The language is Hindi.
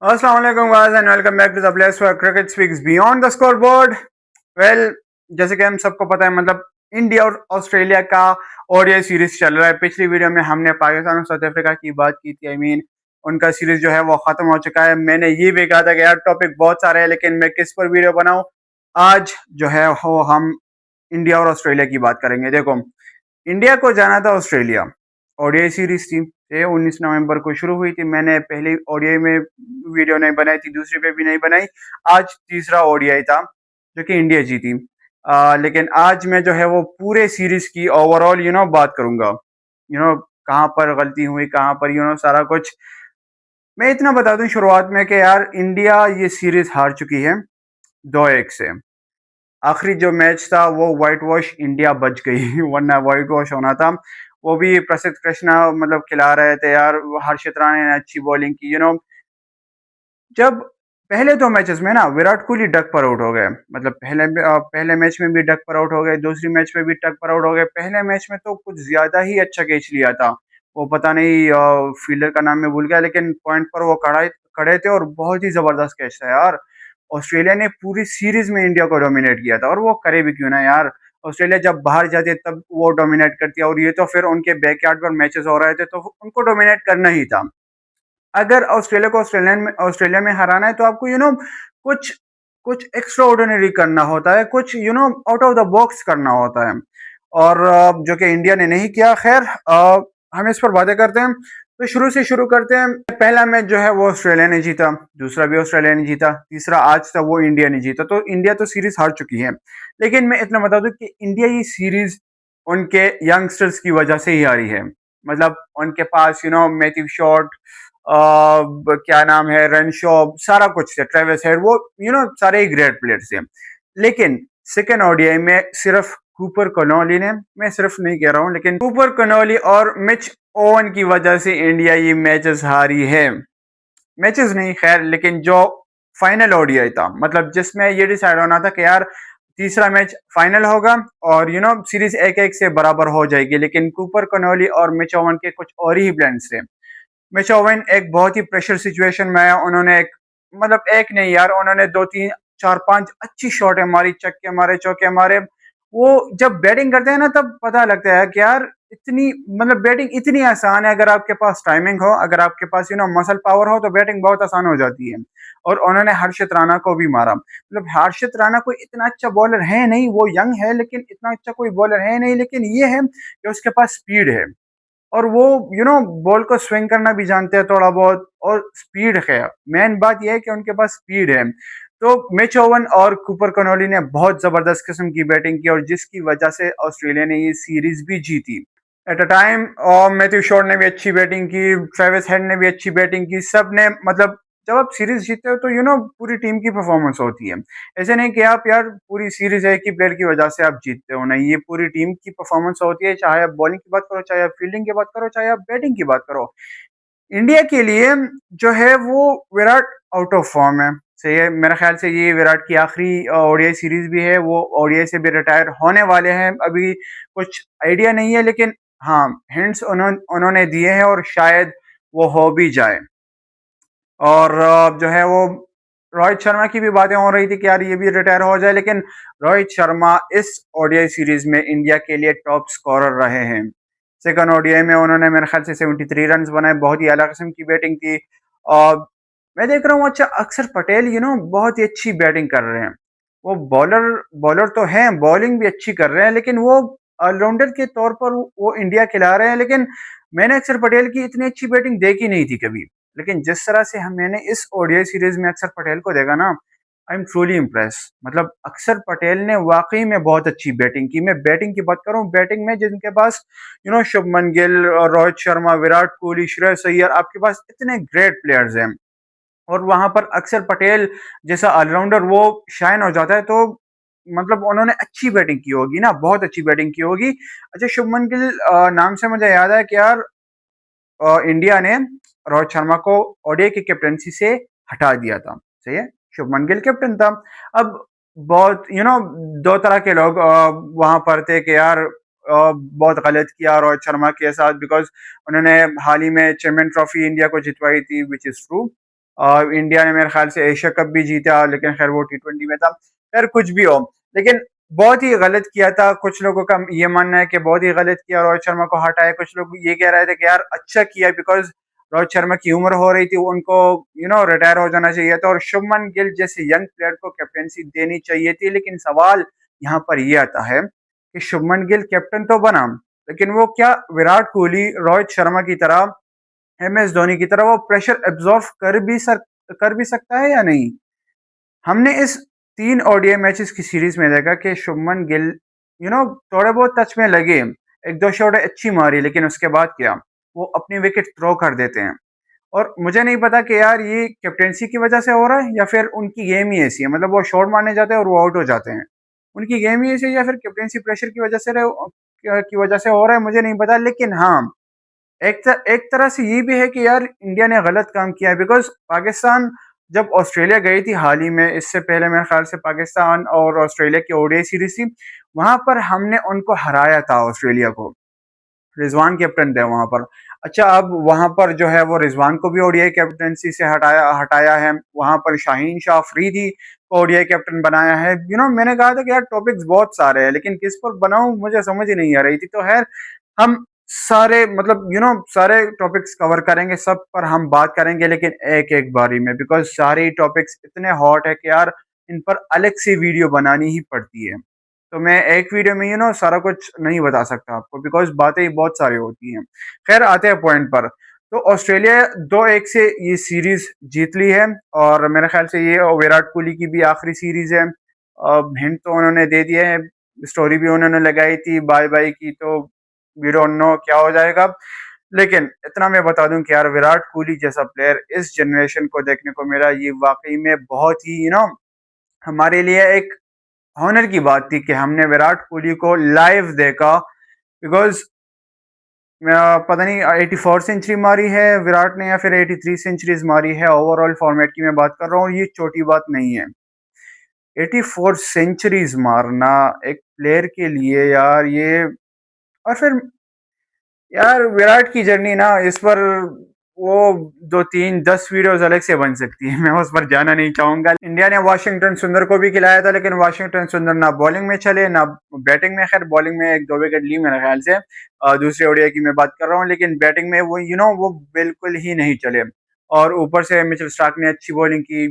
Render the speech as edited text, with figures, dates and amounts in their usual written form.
Assalamu alaikum guys and welcome back to the place where cricket speaks beyond the scoreboard. Well, जैसे कि हम सबको पता है मतलब इंडिया और ऑस्ट्रेलिया का ओडीआई सीरीज चल रहा है। पिछली वीडियो में हमने पाकिस्तान और साउथ अफ्रीका की बात की थी। उनका सीरीज जो है वो खत्म हो चुका है। मैंने ये भी कहा था कि यार टॉपिक बहुत सारे हैं लेकिन मैं किस पर वीडियो बनाऊं। आज जो है वो हम इंडिया और ऑस्ट्रेलिया की बात करेंगे। देखो, इंडिया को जाना था ऑस्ट्रेलिया। ओडीआई सीरीज थी, ये 19 नवंबर को शुरू हुई थी। मैंने पहली ओडीआई में वीडियो नहीं बनाई थी, दूसरी पे भी नहीं बनाई। आज तीसरा ओडीआई था जो कि इंडिया जीती। लेकिन आज मैं जो है वो पूरे सीरीज की ओवरऑल बात करूंगा। कहाँ पर गलती हुई, कहाँ पर सारा कुछ मैं इतना बता दूं शुरुआत में कि यार इंडिया ये सीरीज हार चुकी है 2-1 से। आखिरी जो मैच था वो व्हाइट वॉश इंडिया बच गई वरना व्हाइट वॉश होना था। वो भी प्रसिद्ध कृष्णा मतलब खिला रहे थे यार। हर्षित राणा ने अच्छी बॉलिंग की। जब पहले दो मैचेस में ना विराट कोहली डक पर आउट हो गए। मतलब पहले मैच में भी डक पर आउट हो गए, दूसरी मैच में भी डक पर आउट हो गए। पहले मैच में तो कुछ ज्यादा ही अच्छा कैच लिया था। वो पता नहीं फील्डर का नाम मैं भूल गया, लेकिन पॉइंट पर वो खड़े खड़े थे और बहुत ही जबरदस्त कैच था यार। ऑस्ट्रेलिया ने पूरी सीरीज में इंडिया को डोमिनेट किया था और वो करे भी क्यों ना यार। ऑस्ट्रेलिया जब बाहर जाती है तब वो डोमिनेट करती है, और ये तो फिर उनके बैकयार्ड पर मैचेस हो रहे थे तो उनको डोमिनेट करना ही था। अगर ऑस्ट्रेलिया को ऑस्ट्रेलिया में हराना है तो आपको कुछ कुछ एक्स्ट्रा ऑर्डिनरी करना होता है, कुछ आउट ऑफ द बॉक्स करना होता है। और जो कि इंडिया ने नहीं किया। खैर, हम इस पर बातें करते हैं तो शुरू से शुरू करते हैं। पहला मैच जो है वो ऑस्ट्रेलिया ने जीता, दूसरा भी ऑस्ट्रेलिया ने जीता, तीसरा आज तक वो इंडिया ने जीता। तो इंडिया तो सीरीज हार चुकी है। लेकिन मैं इतना बता दूं कि इंडिया ये सीरीज उनके यंगस्टर्स की वजह से ही हारी है। मतलब उनके पास मैथ्यू शॉट, क्या नाम है, रनशॉ, सारा कुछ है, ट्रेविस हेड, वो सारे ही ग्रेट प्लेयर्स हैं। लेकिन सेकेंड ओडीआई में सिर्फ कूपर कनोली ने, मैं सिर्फ नहीं कह रहा हूं, लेकिन कूपर कनोली और मिच ओवन की वजह से इंडिया ये मैचेस हारी है। मैचेस नहीं खैर, लेकिन जो फाइनल ओडीआई था, मतलब जिसमें ये डिसाइड होना था कि यार तीसरा मैच फाइनल होगा और सीरीज 1-1 से बराबर हो जाएगी, लेकिन कूपर कनोली और मिच ओवन के कुछ और ही प्लान्स थे। मिच ओवन एक बहुत ही प्रेशर सिचुएशन में आया। उन्होंने एक, मतलब एक नहीं यार, उन्होंने 2 3 4 5 अच्छी शॉट मारी, छक्के मारे, चौके मारे। वो जब बैटिंग करते हैं ना तब पता लगता है कि यार इतनी, मतलब बैटिंग इतनी आसान है। अगर आपके पास टाइमिंग हो, अगर आपके पास मसल पावर हो तो बैटिंग बहुत आसान हो जाती है। और उन्होंने हर्षित राणा को भी मारा। मतलब हर्षित राणा कोई इतना अच्छा बॉलर है नहीं, वो यंग है लेकिन इतना अच्छा कोई बॉलर है नहीं, लेकिन ये है कि उसके पास स्पीड है और वो बॉल को स्विंग करना भी जानते हैं थोड़ा बहुत, और स्पीड है। मेन बात यह है कि उनके पास स्पीड है। तो मिच ओवन और कूपर कनोली ने बहुत जबरदस्त किस्म की बैटिंग की और जिसकी वजह से ऑस्ट्रेलिया ने ये सीरीज भी जीती। At a time Matthew Short ने भी अच्छी बैटिंग की, ट्रेविस हेड ने भी अच्छी बैटिंग की, सब ने, मतलब जब आप सीरीज जीतते हो तो पूरी टीम की परफॉर्मेंस होती है। ऐसे नहीं कि आप यार पूरी सीरीज एक ही प्लेयर की वजह से आप जीतते हो, नहीं, ये पूरी टीम की परफॉर्मेंस होती है। चाहे आप बॉलिंग की बात करो, चाहे आप फील्डिंग की बात करो, चाहे आप बैटिंग की बात करो। इंडिया के लिए जो है वो विराट आउट ऑफ फॉर्म है। सही है, मेरे ख्याल से ये विराट की आखिरी ओडीआई सीरीज भी है। वो ओडीआई से भी रिटायर होने वाले हैं। अभी कुछ आइडिया नहीं है, लेकिन हाँ, हिंट्स उन्होंने दिए हैं और शायद वो हो भी जाए। और जो है वो रोहित शर्मा की भी बातें हो रही थी कि यार ये भी रिटायर हो जाए, लेकिन रोहित शर्मा इस ओडीआई सीरीज में इंडिया के लिए टॉप स्कोरर रहे हैं। सेकंड ओडीआई में उन्होंने मेरे ख्याल से 73 रन बनाए, बहुत ही अलग किस्म की बैटिंग थी। और मैं देख रहा हूँ, अच्छा, अक्षर पटेल बहुत ही अच्छी बैटिंग कर रहे हैं। वो बॉलर बॉलर तो हैं, बॉलिंग भी अच्छी कर रहे हैं, लेकिन वो ऑलराउंडर के तौर पर वो इंडिया खिला रहे हैं। लेकिन मैंने अक्षर पटेल की इतनी अच्छी बैटिंग देखी नहीं थी कभी। लेकिन जिस तरह से हम मैंने इस ओडीआई सीरीज में अक्षर पटेल को देखा ना, आई एम ट्रूली इम्प्रेस। मतलब अक्षर पटेल ने वाकई में बहुत अच्छी बैटिंग की। मैं बैटिंग की बात करूं, बैटिंग में जिनके पास शुभमन गिल, रोहित शर्मा, विराट कोहली, श्रेयस अय्यर, आपके पास इतने ग्रेट प्लेयर्स हैं और वहां पर अक्षर पटेल जैसा ऑलराउंडर वो शाइन हो जाता है, तो मतलब उन्होंने अच्छी बैटिंग की होगी ना, बहुत अच्छी बैटिंग की होगी। अच्छा, शुभमन गिल नाम से मुझे याद है कि यार इंडिया ने रोहित शर्मा को ओडीआई की कैप्टनसी से हटा दिया था। सही है, शुभमन गिल कैप्टन था। अब बहुत दो तरह के लोग वहां पर थे कि यार बहुत गलत किया रोहित शर्मा के साथ, बिकॉज उन्होंने हाल ही में चेयरमैन ट्रॉफी इंडिया को जितवाई थी, विच इज ट्रू। इंडिया ने मेरे ख्याल से एशिया कप भी जीता, लेकिन खैर वो T20 में था। खैर कुछ भी हो, लेकिन बहुत ही गलत किया था। कुछ लोगों का ये मानना है कि बहुत ही गलत किया, रोहित शर्मा को हटाया। कुछ लोग ये कह रहे थे कि यार अच्छा किया, बिकॉज रोहित शर्मा की उम्र हो रही थी, उनको रिटायर हो जाना चाहिए था और शुभमन गिल जैसे यंग प्लेयर को कैप्टेंसी देनी चाहिए थी। लेकिन सवाल यहाँ पर ये आता है कि शुभमन गिल कैप्टन तो बना, लेकिन वो क्या विराट कोहली, रोहित शर्मा की तरह, MS धोनी की तरह वो प्रेशर एब्जॉर्व कर भी सकता है या नहीं? हमने इस 3 ओडीआई मैचेस की सीरीज में देखा कि शुभमन गिल थोड़े बहुत टच में लगे, 1-2 शॉट अच्छी मारी, लेकिन उसके बाद क्या, वो अपनी विकेट थ्रो कर देते हैं। और मुझे नहीं पता कि यार ये कैप्टेंसी की वजह से हो रहा है या फिर उनकी गेम ही ऐसी है, मतलब वो शॉट मारने जाते हैं और वो आउट हो जाते हैं। उनकी गेम ही ऐसी है या फिर कैप्टेंसी प्रेशर की वजह से हो रहा है, मुझे नहीं पता। लेकिन हाँ, एक तरह से ये भी है कि यार इंडिया ने गलत काम किया है, बिकॉज पाकिस्तान जब ऑस्ट्रेलिया गई थी हाल ही में, इससे पहले मेरे ख्याल से पाकिस्तान और ऑस्ट्रेलिया की ओडीआई सीरीज थी, वहां पर हमने उनको हराया था ऑस्ट्रेलिया को। रिजवान कैप्टन थे वहां पर। अच्छा, अब वहां पर जो है वो रिजवान को भी ओडीआई कैप्टनसी से हटाया है। वहां पर शाहीन शाह अफरीदी को ओडीआई कैप्टन बनाया है। मैंने कहा था कि यार टॉपिक्स बहुत सारे हैं, लेकिन किस पर बनाऊं मुझे समझ ही नहीं आ रही थी। तो खैर, हम सारे मतलब सारे टॉपिक्स कवर करेंगे, सब पर हम बात करेंगे, लेकिन एक एक बारी में, बिकॉज सारे टॉपिक्स इतने हॉट है कि यार इन पर अलग से वीडियो बनानी ही पड़ती है। तो मैं एक वीडियो में सारा कुछ नहीं बता सकता आपको, बिकॉज बातें ही बहुत सारी होती हैं। खैर आते हैं पॉइंट पर। तो ऑस्ट्रेलिया 2-1 से ये सीरीज जीत ली है, और मेरे ख्याल से ये विराट कोहली की भी आखिरी सीरीज है। हिंट तो उन्होंने दे दिया है, स्टोरी भी उन्होंने लगाई थी बाय बाय की, तो वी डोंट नो क्या हो जाएगा। लेकिन इतना मैं बता दूं कि यार विराट कोहली जैसा प्लेयर इस जनरेशन को देखने को मिला, ये वाकई में बहुत ही हमारे लिए एक हॉनर की बात थी कि हमने विराट कोहली को लाइव देखा। बिकॉज पता नहीं 84 सेंचुरी मारी है विराट ने या फिर 83 सेंचुरीज मारी है, ओवरऑल फॉर्मेट की मैं बात कर रहा हूँ, ये छोटी बात नहीं है। 84 सेंचुरीज मारना एक प्लेयर के लिए यार, ये। और फिर यार विराट की जर्नी ना, इस पर वो 2-3-10 वीडियोस अलग से बन सकती है, मैं उस पर जाना नहीं चाहूंगा। इंडिया ने वाशिंगटन सुंदर को भी खिलाया था, लेकिन वाशिंगटन सुंदर ना बॉलिंग में चले ना बैटिंग में। खैर बॉलिंग में 1-2 विकेट ली मेरे ख्याल से, दूसरे ओडीआई की मैं बात कर रहा हूँ, लेकिन बैटिंग में वो वो बिल्कुल ही नहीं चले। और ऊपर से मिचेल स्टार्क ने अच्छी बॉलिंग की।